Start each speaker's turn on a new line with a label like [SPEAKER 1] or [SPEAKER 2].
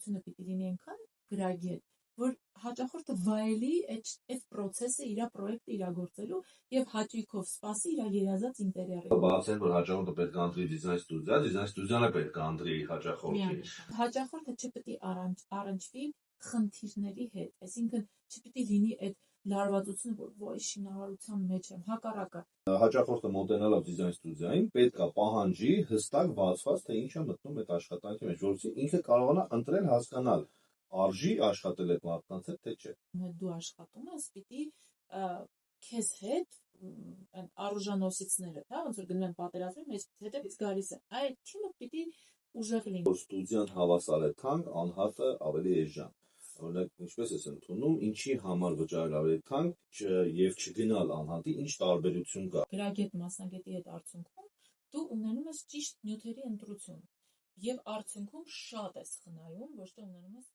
[SPEAKER 1] լարվածությունը պիտի լինի այնքան գրագետ, որ հաճախորդը վայելի այդ process-ը իր պրոյեկտը իրագործելու եւ հաճույքով սպասի իր երազած ինտերիերը։
[SPEAKER 2] Բացեն, որ հաճախորդը պետք է ընտրի դիզայն ստուդիան է պետք է ընտրի հաճախորդին։
[SPEAKER 1] Հաճախորդը չպետք է առնչվի խնդիրների հետ, այսինքն չպետք է լինի այդ լարվածությունը, որ ոյ շինարարության մեջ եմ, հակառակը։
[SPEAKER 2] Հաճախորդը մոտենալով դիզայն ստուդիային պետք է պահանջի հստակ բացված, թե ինչ է մտնում այդ աշխատանքի մեջ, որովհետեւ ինքը կարողանա ընտրել, հասկանալ, արժի աշխատել այդ մարդկանց հետ, թե չէ։
[SPEAKER 1] Դու աշխատում ես, պիտի քեզ հետ արժանոսիցները, հա, ոնց որ գնում են պատերազմի մեջ, հետևից գալիս է, այդ թիմը պիտի ուժեղ լինի։
[SPEAKER 2] Որ ստուդիան հավասար է թանկ, անհատը ավելի էժան։ Օրինակ, ինչպես ես ընդունում, ինչի համար վճարել ավելի թանկ եւ չգնալ անհատի, ինչ տարբերություն կա։
[SPEAKER 1] Գրագետ մասնագետի հետ արդյունքում դու ունենում ես ճիշտ նյութերի ընտրություն եւ արդյունքում շատ ես խնայում, ոչ թե ունենում ես